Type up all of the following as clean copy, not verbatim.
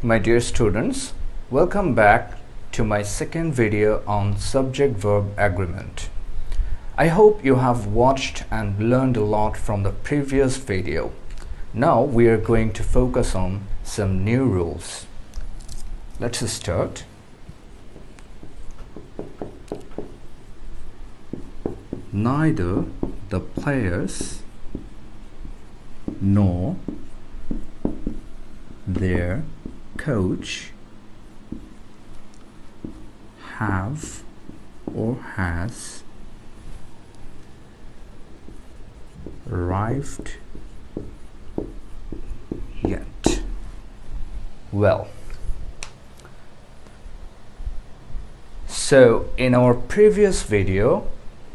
My dear students, welcome back to my second video on subject-verb agreement. I hope you have watched and learned a lot from the previous video. Now we are going to focus on some new rules. Let's start. Neither the players nor their coach have or has arrived yet. Well, so in our previous video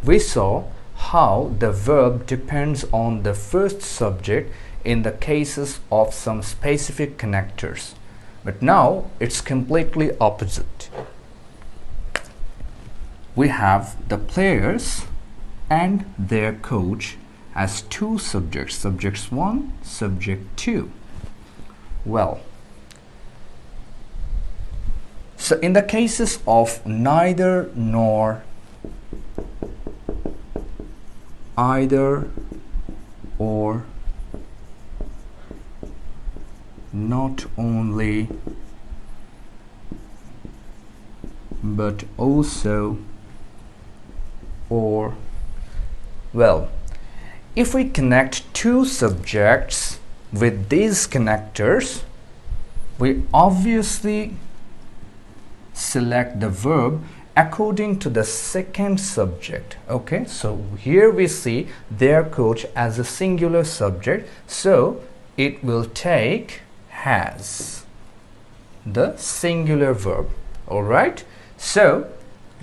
we saw how the verb depends on the first subject in the cases of some specific connectors, but now it's completely opposite. We have the players and their coach as two subjects, subject 1, subject 2. Well, so in the cases of neither nor, either or, not only but also, or, well, if we connect two subjects with these connectors, we obviously select the verb according to the second subject. Okay, so here we see their coach as a singular subject, so it will take has, the singular verb. All right, so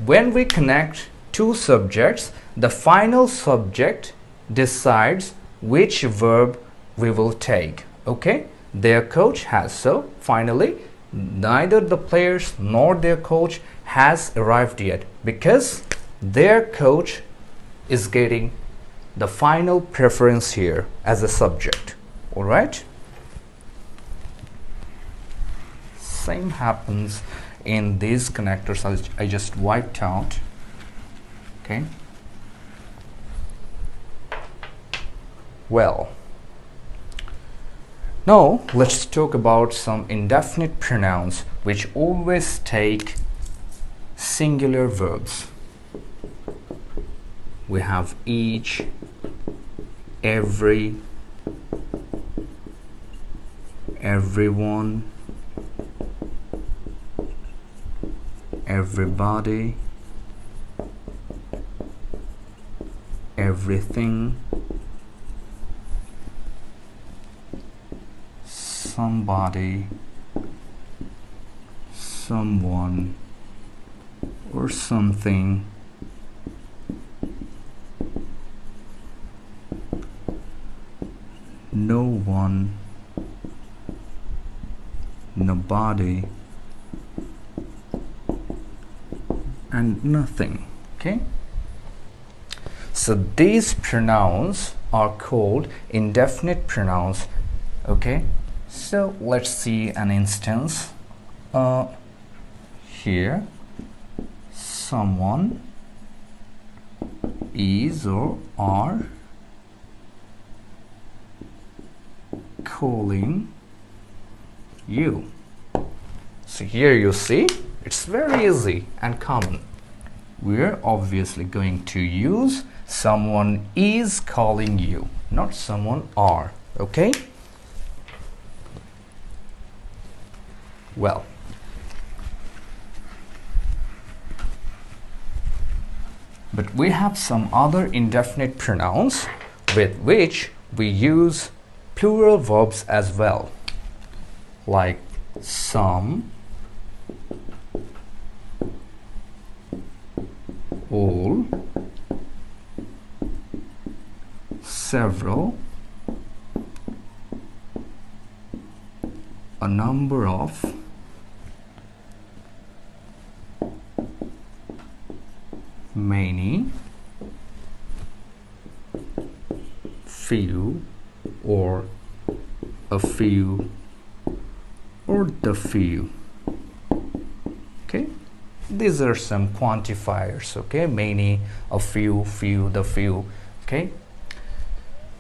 when we connect two subjects, the final subject decides which verb we will take. Okay, their coach has. So finally, neither the players nor their coach has arrived yet, because their coach is getting the final preference here as a subject. All right, same happens in these connectors I just wiped out. Okay, well, now let's talk about some indefinite pronouns which always take singular verbs. We have each, every, everyone, everybody, everything, somebody, someone, or something, no one, nobody, and nothing. Okay, so these pronouns are called indefinite pronouns. Okay, so let's see an instance. Here, someone is or are calling you. So here you see, it's very easy and common. We're obviously going to use someone is calling you, not someone are. Okay, well, but we have some other indefinite pronouns with which we use plural verbs as well, like some, all, several, a number of, many, few, or a few, or the few. Okay, these are some quantifiers. Okay, many, a few, the few. Okay,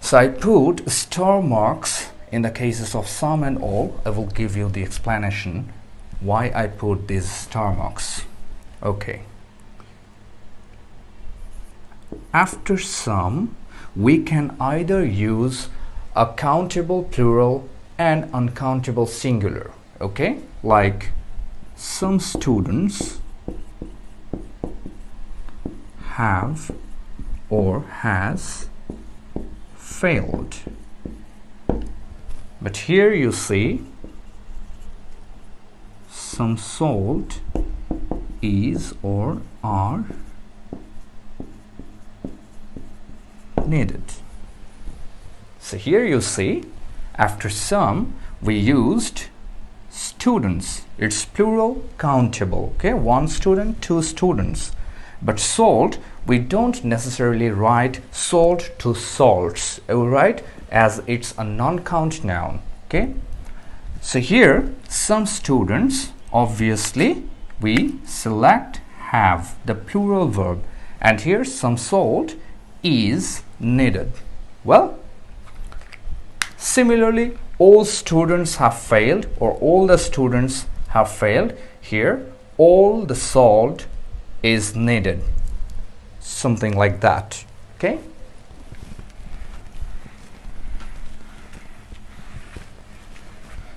so I put star marks in the cases of some and all. I will give you the explanation why I put these star marks. Okay, after some we can either use a countable plural and uncountable singular. Okay, like some students have or has failed. But here you see some sold is or are needed. So here you see after some we used students. It's plural countable. Okay, one student, two students. But sold, we don't necessarily write sold to salts, right, as it's a non-count noun. Okay, so here some students, obviously we select have, the plural verb, and here some sold is needed. Well, similarly, all students have failed, or all the students have failed. Here all the sold is needed, something like that. Okay,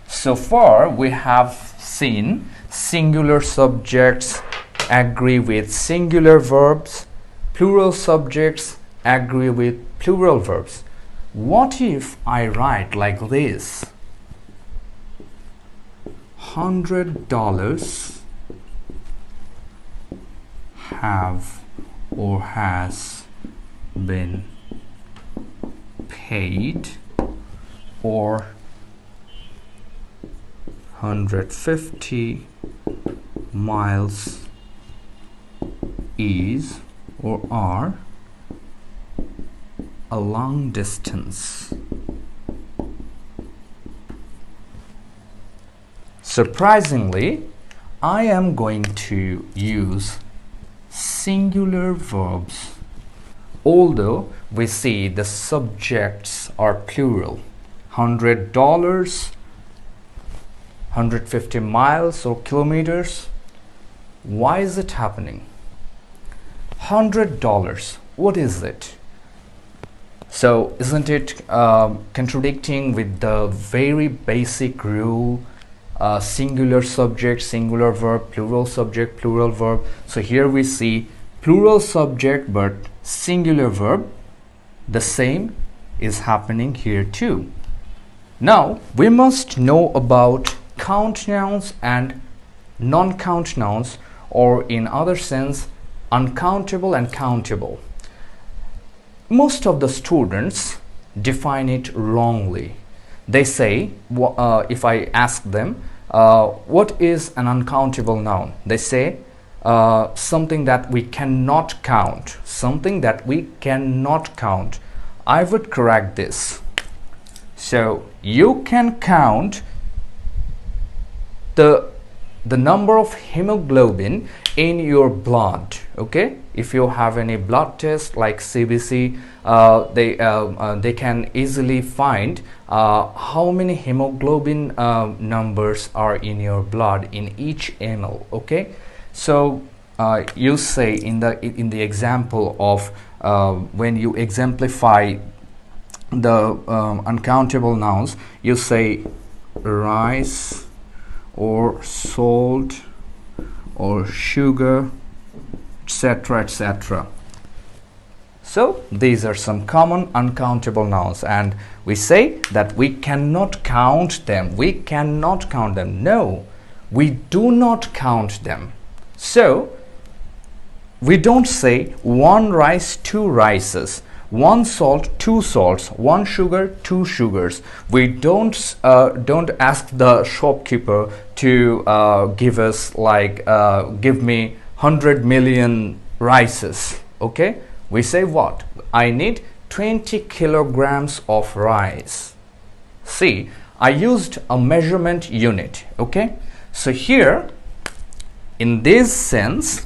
so far we have seen singular subjects agree with singular verbs, plural subjects agree with plural verbs. What if I write like this? $100 have or has been paid, or 150 miles is or are a long distance. Surprisingly, I am going to use singular verbs, although we see the subjects are plural. $100, 150 miles or kilometers. Why is it happening? $100, what is it? So isn't it contradicting with the very basic rule, singular subject, singular verb, plural subject, plural verb? So here we see plural subject but singular verb. The same is happening here too. Now we must know about count nouns and non-count nouns, or in other sense uncountable and countable. Most of the students define it wrongly. They say, if I ask them, what is an uncountable noun? They say something that we cannot count. Something that we cannot count. I would correct this. So you can count the number of hemoglobin in your blood. Okay, if you have any blood test like CBC, they can easily find how many hemoglobin numbers are in your blood in each ml. Okay, so you say in the example of when you exemplify the uncountable nouns, you say rice or salt or sugar, etc., etc. So these are some common uncountable nouns, and we say that we cannot count them. We cannot count them. No, we do not count them. So we don't say one rice, two rices, one salt, two salts, one sugar, two sugars. We don't ask the shopkeeper to give us like give me 100 million rices. Okay, we say what? I need 20 kilograms of rice. See, I used a measurement unit. Okay, so here in this sense,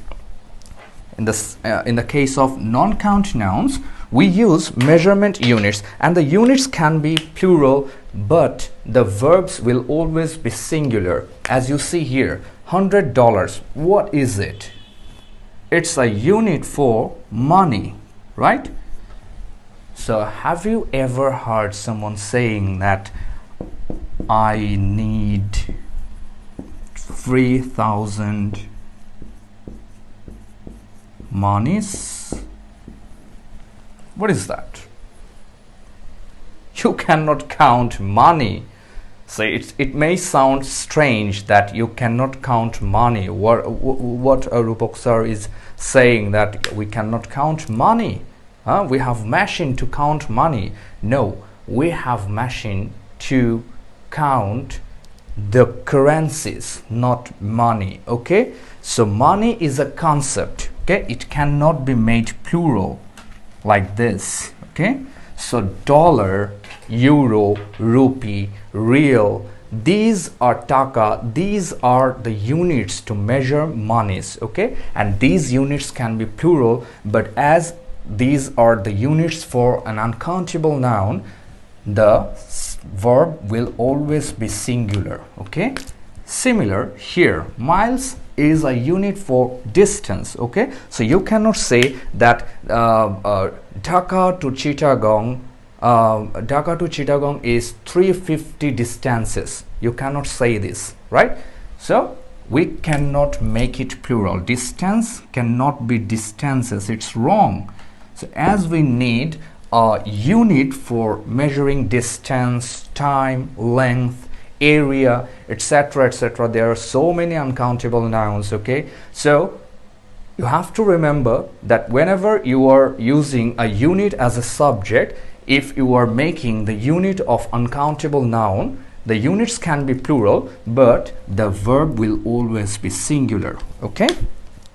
in the case of non-count nouns, we use measurement units, and the units can be plural, but the verbs will always be singular. As you see here, $100, what is it? It's a unit for money, right? So have you ever heard someone saying that I need 3,000 monies? What is that? You cannot count money. So it may sound strange that you cannot count money. What Rupok sir is saying, that we cannot count money. We have machine to count money. No, we have machine to count the currencies, not money. Okay, so money is a concept. Okay, it cannot be made plural like this. Okay, so dollar, euro, rupee, real, these are taka, these are the units to measure monies. Okay, and these units can be plural, but as these are the units for an uncountable noun, the verb will always be singular. Okay, similar here, miles is a unit for distance. Okay, so you cannot say that Dhaka to Chittagong is 350 distances. You cannot say this, right? So we cannot make it plural. Distance cannot be distances. It's wrong. So as we need a unit for measuring distance, time, length, area, etc., etc., there are so many uncountable nouns. Okay, so you have to remember that whenever you are using a unit as a subject, if you are making the unit of uncountable noun, the units can be plural, but the verb will always be singular. Okay,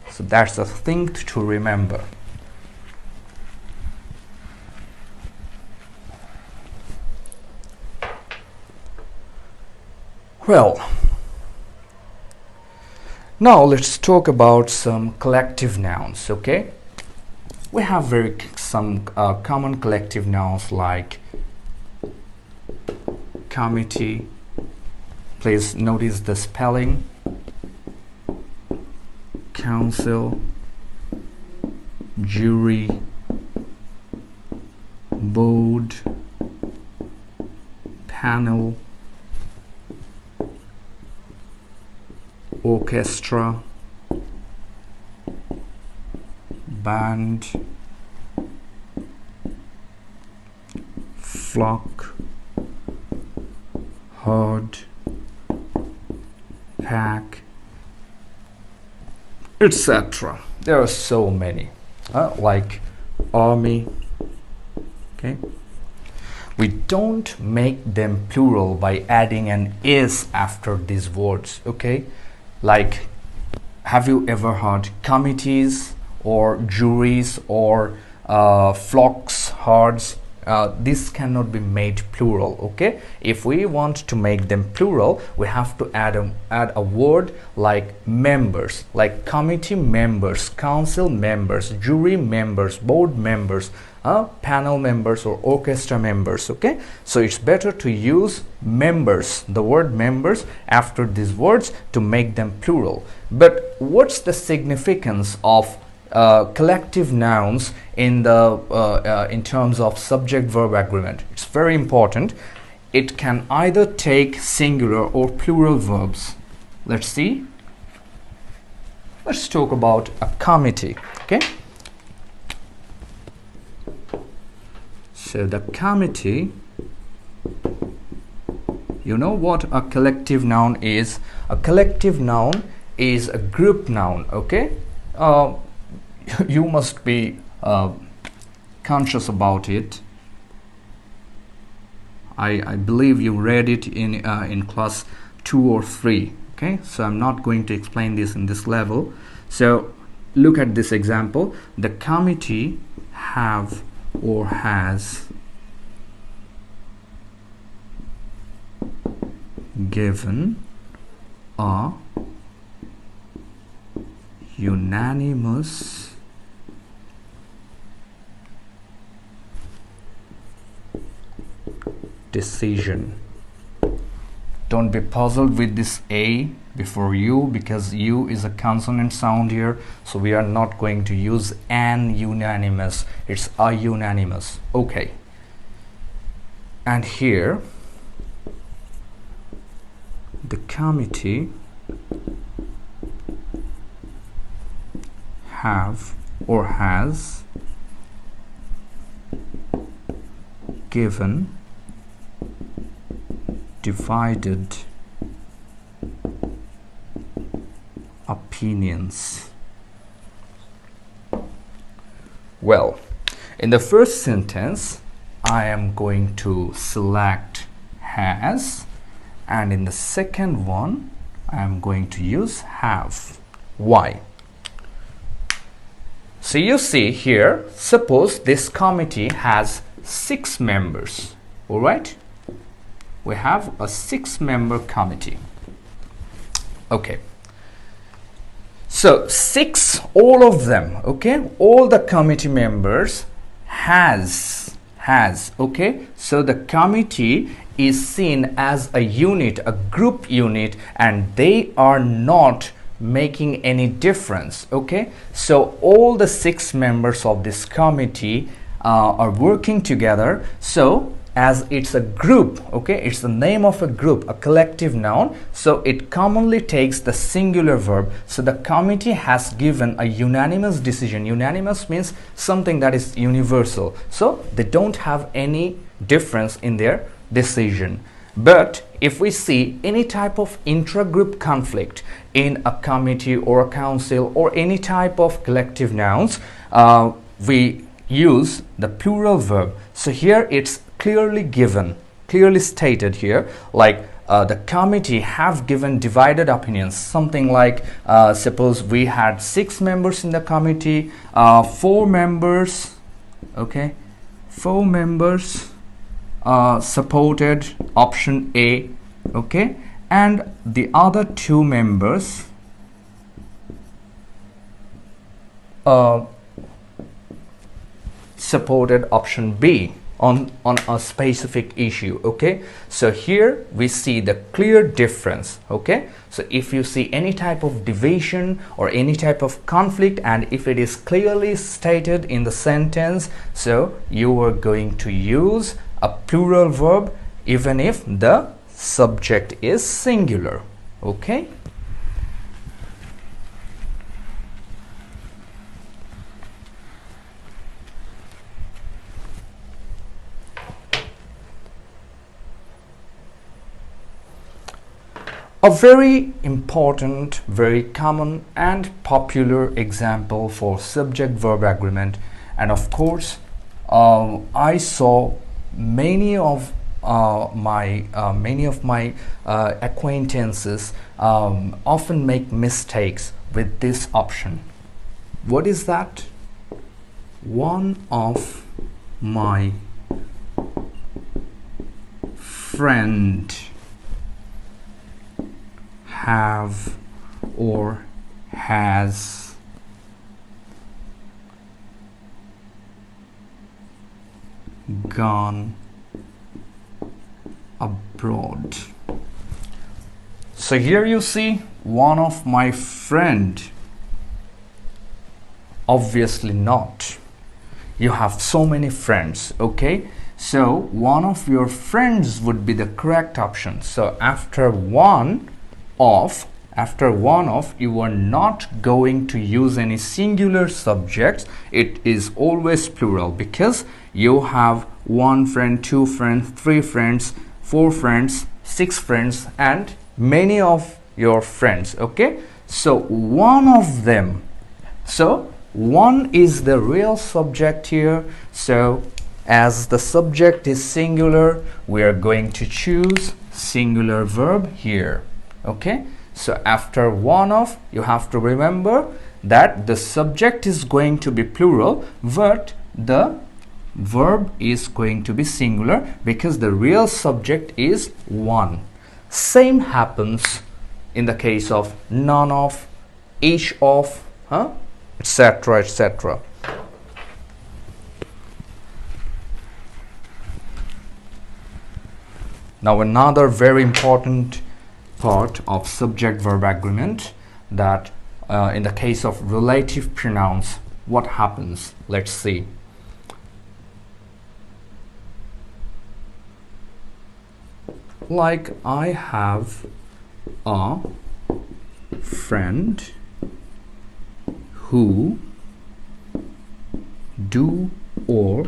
so that's a thing to remember. Well, now let's talk about some collective nouns. Okay, we have some common collective nouns like committee. Please notice the spelling. Council, jury, board, panel, orchestra, band, flock, herd, pack, etc. There are so many, like army. Okay, we don't make them plural by adding an is after these words. Okay, like, have you ever heard committees or juries or flocks, herds? This cannot be made plural. Okay, if we want to make them plural, we have to add a word like members, like committee members, council members, jury members, board members, panel members, or orchestra members. Okay, so it's better to use members, the word members, after these words to make them plural. But what's the significance of collective nouns in terms of subject-verb agreement? It's very important. It can either take singular or plural verbs. Let's see. Let's talk about a committee. Okay, so the committee, you know what a collective noun is? A collective noun is a group noun. Okay, you must be conscious about it. I believe you read it in class 2 or 3. Okay, so I'm not going to explain this in this level. So look at this example. The committee have or has given a unanimous decision. Don't be puzzled with this A before U, because U is a consonant sound here, so we are not going to use an unanimous, it's a unanimous. Okay, and here the committee have or has given divided opinions. Well, in the first sentence, I am going to select has, and in the second one, I am going to use have. Why? So you see here, suppose this committee has 6 members, all right? We have a 6-member committee. Okay. So 6, all of them, okay? All the committee members has, okay? So the committee is seen as a unit, a group unit, and they are not making any difference, okay? So all the 6 members of this committee are working together. So as it's a group, okay, it's the name of a group, a collective noun, so it commonly takes the singular verb. So the committee has given a unanimous decision. Unanimous means something that is universal, so they don't have any difference in their decision. But if we see any type of intra-group conflict in a committee or a council or any type of collective nouns, we use the plural verb. So here it's clearly given, clearly stated here, like the committee have given divided opinions. Something like, suppose we had 6 members in the committee, 4 members, okay, 4 members supported option A, okay, and the other 2 members supported option B on a specific issue, okay? So here we see the clear difference, okay? So if you see any type of division or any type of conflict, and if it is clearly stated in the sentence, so you are going to use a plural verb even if the subject is singular, okay? A very important, very common and popular example for subject-verb agreement, and of course I saw many of my acquaintances often make mistakes with this option. What is that? One of my friend have or has gone abroad. So here you see one of my friend. Obviously not. You have so many friends, okay? So one of your friends would be the correct option. So after one of, you are not going to use any singular subjects. It is always plural, because you have 1 friend, 2 friends, 3 friends, 4 friends, 6 friends, and many of your friends, okay? So one of them, so one is the real subject here. So as the subject is singular, we are going to choose singular verb here, okay? So after one of, you have to remember that the subject is going to be plural, but the verb is going to be singular, because the real subject is one. Same happens in the case of none of, each of, etc., etc. Now another very important part of subject-verb agreement, that in the case of relative pronouns, what happens? Let's see. Like, I have a friend who do or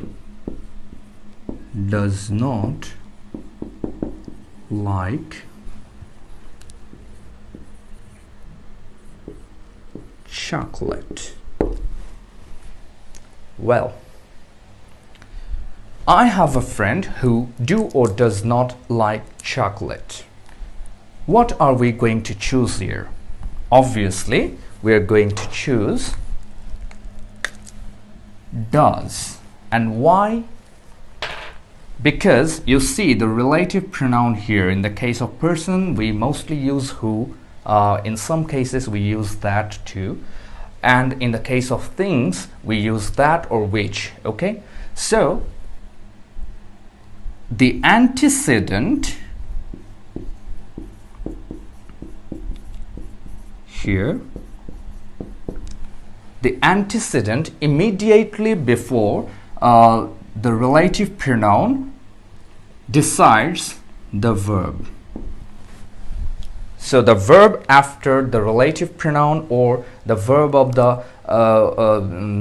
does not like chocolate. Well, I have a friend who do or does not like chocolate. What are we going to choose here? Obviously, we are going to choose does. And why? Because you see the relative pronoun here, in the case of person, we mostly use who. In some cases, we use that too. And in the case of things, we use that or which. Okay? So, the antecedent here, the antecedent immediately before the relative pronoun decides the verb. So the verb after the relative pronoun or the verb of the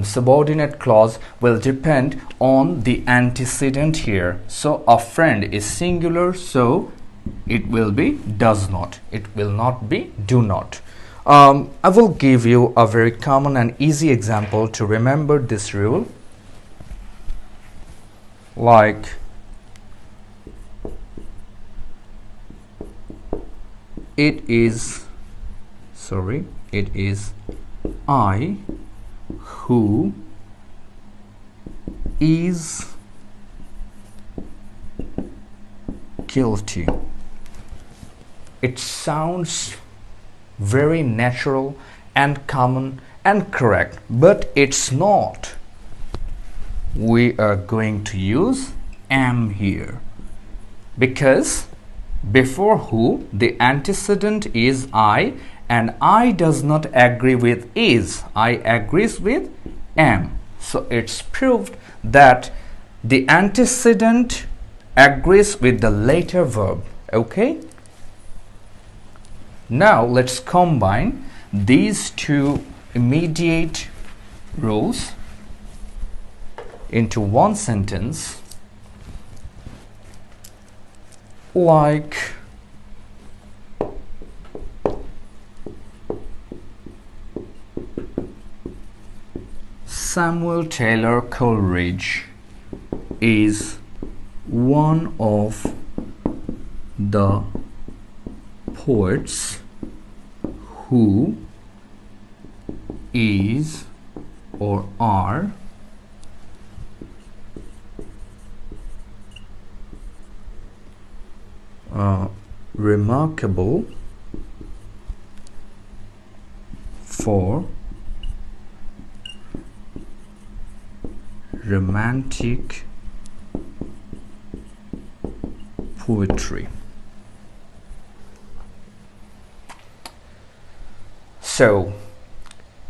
subordinate clause will depend on the antecedent here. So a friend is singular, so it will be does not. It will not be do not. I will give you a very common and easy example to remember this rule. Like, it is I who is guilty. It sounds very natural and common and correct, but it's not. We are going to use am here because before who the antecedent is I, and I does not agree with is. I agrees with am. So it's proved that the antecedent agrees with the later verb. Okay? Now let's combine these two immediate rules into one sentence. Like, Samuel Taylor Coleridge is one of the poets who is or are remarkable for romantic poetry. So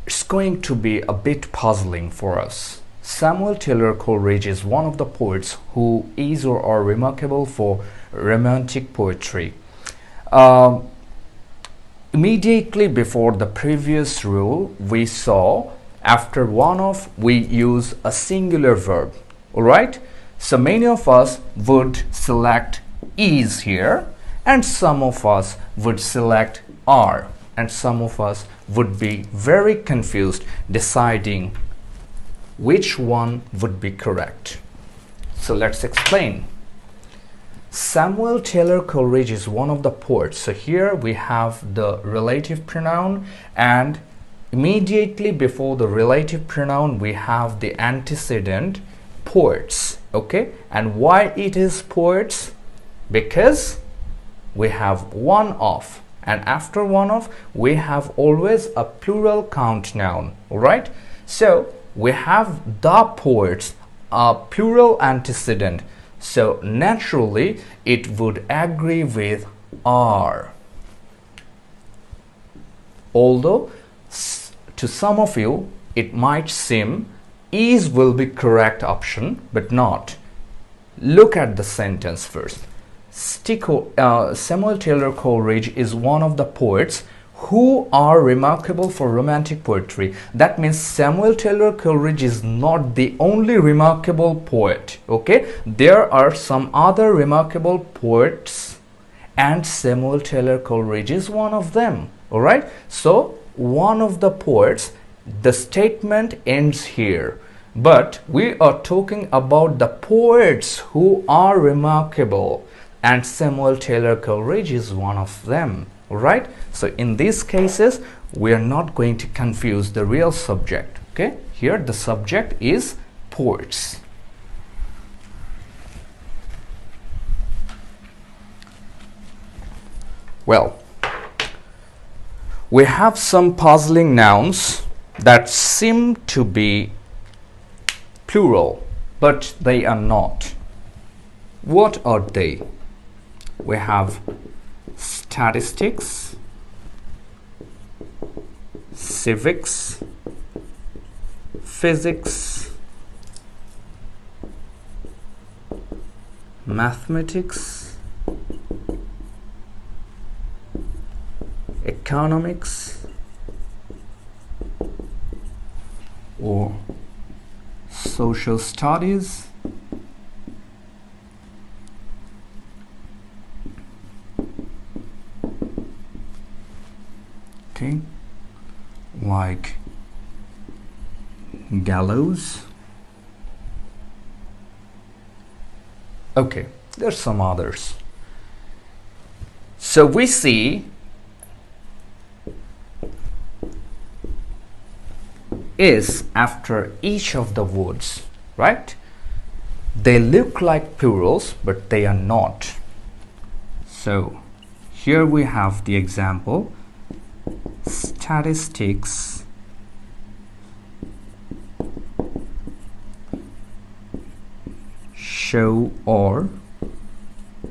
it's going to be a bit puzzling for us. Samuel Taylor Coleridge is one of the poets who is or are remarkable for romantic poetry. Immediately before the previous rule, we saw after one of we use a singular verb. Alright? So many of us would select is here, and some of us would select are, and some of us would be very confused deciding which one would be correct. So let's explain. Samuel Taylor Coleridge is one of the poets. So here we have the relative pronoun, and immediately before the relative pronoun we have the antecedent poets. Okay, and why it is poets? Because we have one of, and after one of we have always a plural count noun. All right, so we have the poets, a plural antecedent, so naturally it would agree with are. Although to some of you it might seem is will be correct option, but not. Look at the sentence first. Samuel Taylor Coleridge is one of the poets who are remarkable for romantic poetry. That means Samuel Taylor Coleridge is not the only remarkable poet. Okay, there are some other remarkable poets and Samuel Taylor Coleridge is one of them. All right, so one of the poets, the statement ends here, but we are talking about the poets who are remarkable, and Samuel Taylor Coleridge is one of them. All right, so in these cases we are not going to confuse the real subject. Okay, here the subject is poets. Well, we have some puzzling nouns that seem to be plural, but they are not. What are they? We have statistics, civics, physics, mathematics, economics, or social studies, okay, like gallows. Okay, there's some others. So we see is after each of the words, right? They look like plurals, but they are not. So here we have the example: statistics show or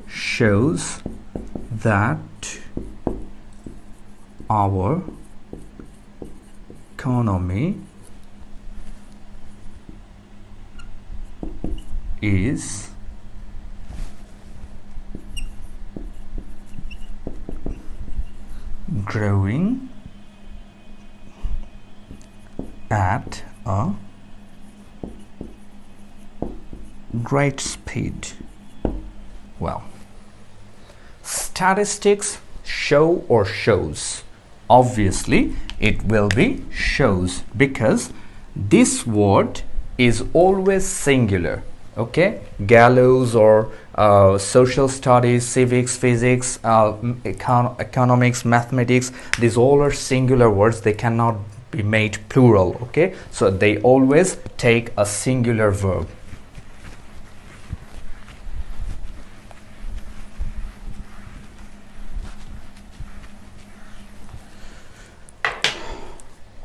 shows that our economy is growing at a great speed. Well, statistics show or shows. Obviously, it will be shows because this word is always singular. Okay, gallows or social studies, civics, physics, economics, mathematics, these all are singular words. They cannot be made plural. Okay, so they always take a singular verb.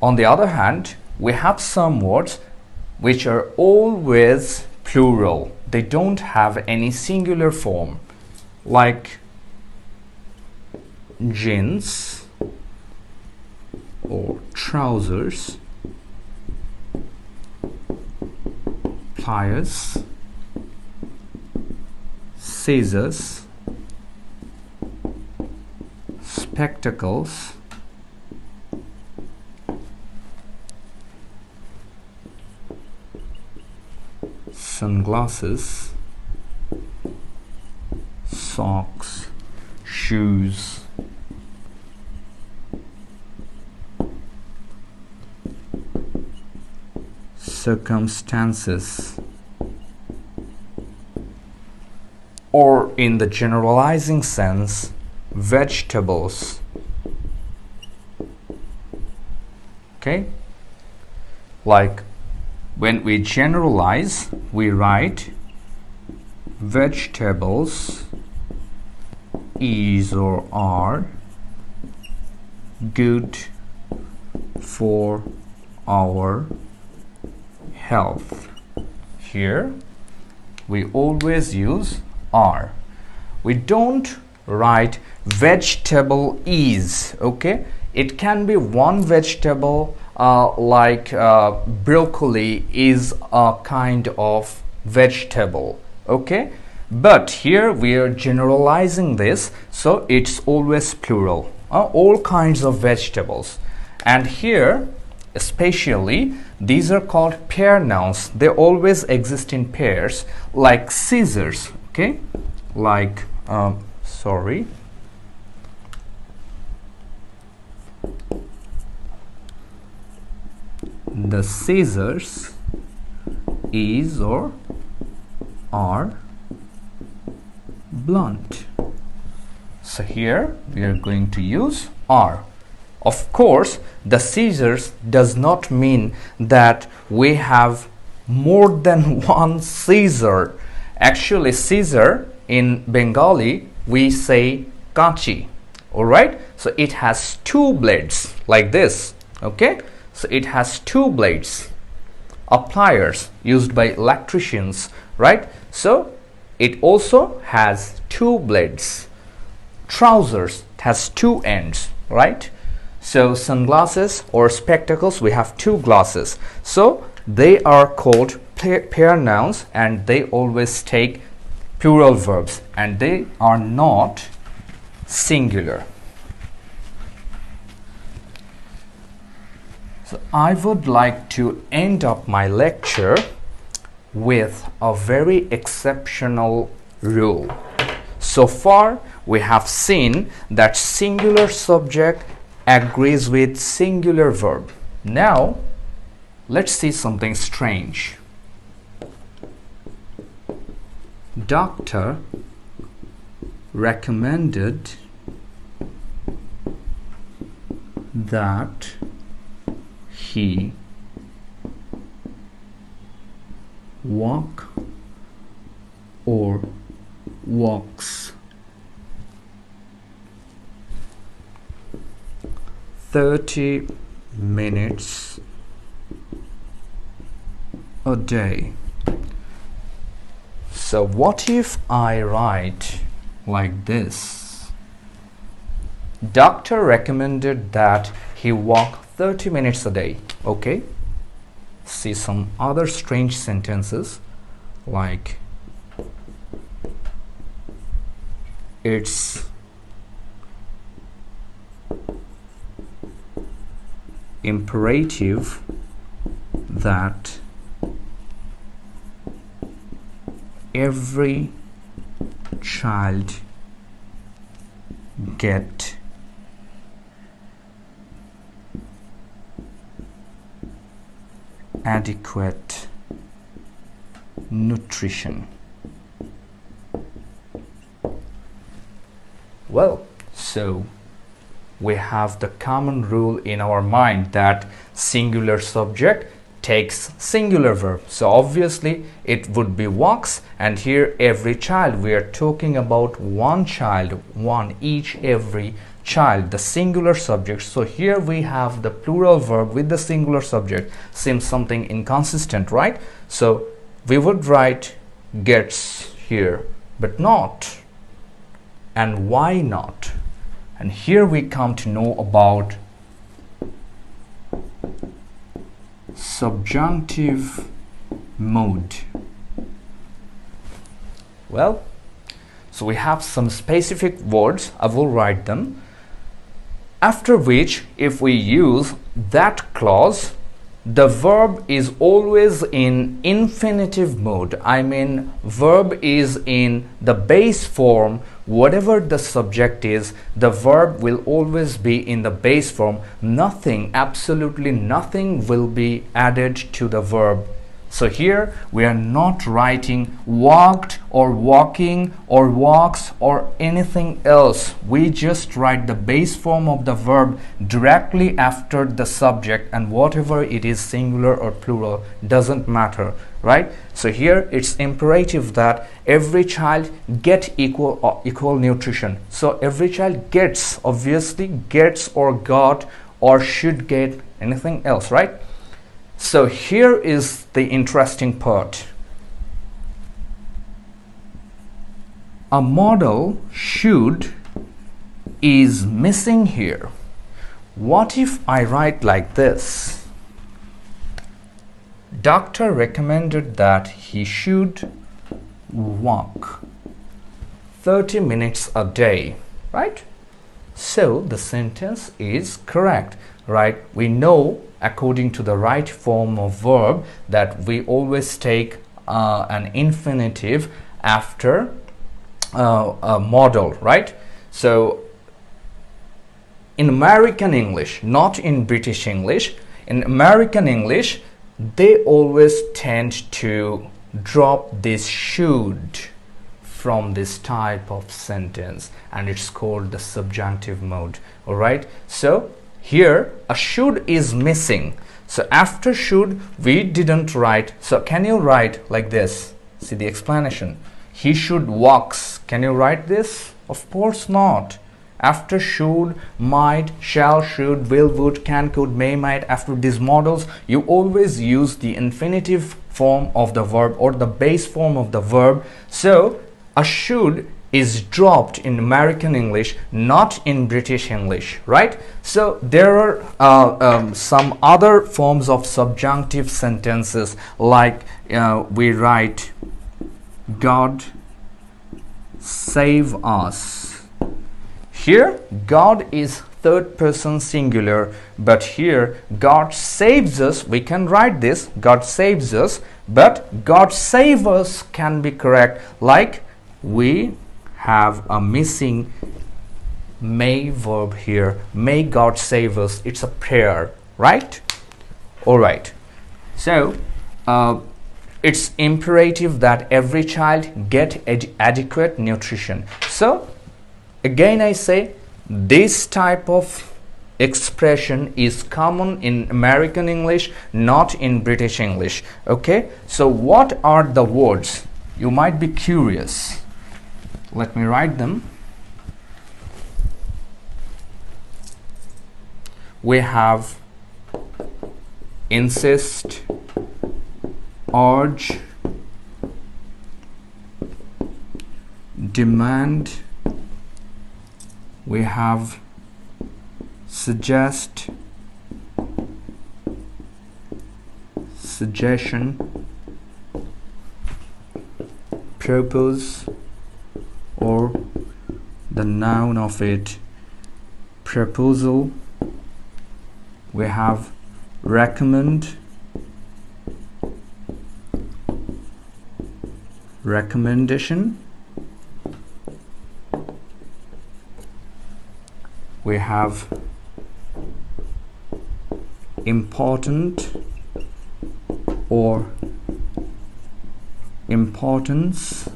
On the other hand, we have some words which are always plural. They don't have any singular form, like jeans or trousers, pliers, scissors, spectacles, sunglasses, socks, shoes, circumstances, or in the generalizing sense, vegetables. Okay, like when we generalize, we write vegetables is or are good for our health. Here we always use are. We don't write vegetable is. Okay, it can be one vegetable, like broccoli is a kind of vegetable. Okay, but here we are generalizing this, so it's always plural, all kinds of vegetables. And here especially these are called pair nouns. They always exist in pairs, like scissors. Okay, like sorry, the scissors is or are blunt. So here we are going to use are. Of course, the scissors does not mean that we have more than one scissor. Actually, scissor in Bengali we say kachi. All right, so it has two blades like this. Okay, so it has two blades, pliers used by electricians, right? So it also has two blades. Trousers has two ends, right? So sunglasses or spectacles, we have two glasses. So they are called pair nouns, and they always take plural verbs, and they are not singular. So I would like to end up my lecture with a very exceptional rule. So far we have seen that singular subject agrees with singular verb. Now let's see something strange. Doctor recommended that he walk or walks 30 minutes a day. So what if I write like this? Doctor recommended that he walk 30 minutes a day. Okay, see some other strange sentences like it's imperative that every child get adequate nutrition. Well, so we have the common rule in our mind that singular subject takes singular verb. So obviously it would be walks, and here every child, we are talking about one child, one, each, every child, the singular subject. So here we have the plural verb with the singular subject. Seems something inconsistent, right? So we would write gets here, but not. And why not? And here we come to know about subjunctive mode. Well, so we have some specific words. I will write them. After which, if we use that clause, the verb is always in infinitive mode. I mean, verb is in the base form. Whatever the subject is, the verb will always be in the base form. Nothing, absolutely nothing will be added to the verb So here we are not writing walked or walking or walks or anything else. We just write the base form of the verb directly after the subject, and whatever it is, singular or plural, doesn't matter, right? So here it's imperative that every child get equal nutrition. So every child gets, obviously gets or got or should get anything else, right? So here is the interesting part. A model should is missing here. What if I write like this? Doctor recommended that he should walk 30 minutes a day, right? So the sentence is correct, right? We know according to the right form of verb that we always take an infinitive after a model, right? So in American English, not in British English, in American English, they always tend to drop this should from this type of sentence, and it's called the subjunctive mode. All right, so here a should is missing. So after should we didn't write. So can you write like this? See the explanation. He should walks. Can you write this? Of course not. After should, might, shall, should, will, would, can, could, may, might, after these models, you always use the infinitive form of the verb or the base form of the verb. So a should is dropped in American English, not in British English, right? So there are some other forms of subjunctive sentences, like we write God save us. Here God is third person singular, but here God saves us. We can write this God saves us, but God save us can be correct, like we have a missing may verb here. May God save us. It's a prayer, right? All right. So it's imperative that every child get adequate nutrition. So again I say this type of expression is common in American English, not in British English. Okay, so what are the words? You might be curious. Let me write them. We have insist, urge, demand. We have suggest, suggestion, propose, or the noun of it, proposal. We have recommend, recommendation. We have important or importance.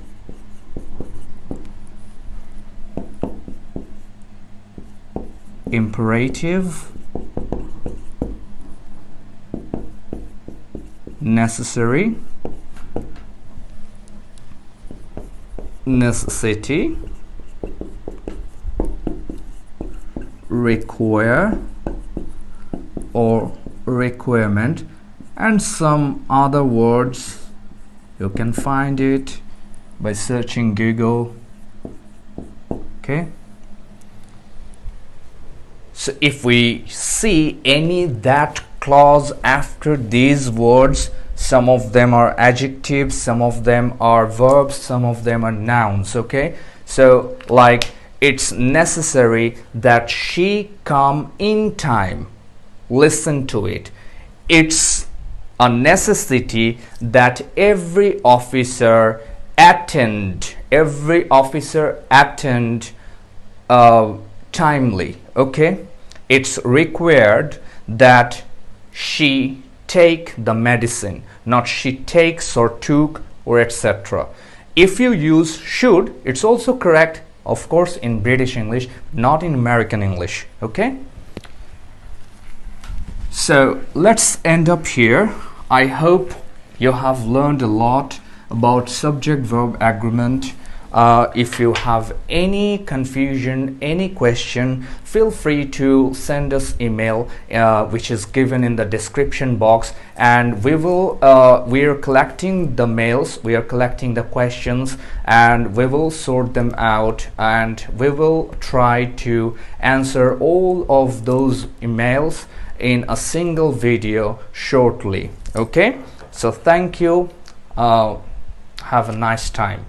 Imperative, necessary, necessity, require or requirement, and some other words. You can find it by searching Google. Okay, so if we see any that clause after these words, some of them are adjectives, some of them are verbs, some of them are nouns. Okay, so like it's necessary that she come in time. Listen to it. It's a necessity that every officer attend timely. Okay, it's required that she take the medicine, not she takes or took or etc. If you use should, it's also correct, of course, in British English, not in American English. Okay? So let's end up here. I hope you have learned a lot about subject-verb agreement. If you have any confusion, any question, feel free to send us email, which is given in the description box, and we are collecting the mails, we are collecting the questions, and we will sort them out, and we will try to answer all of those emails in a single video shortly. Okay, so thank you. Have a nice time.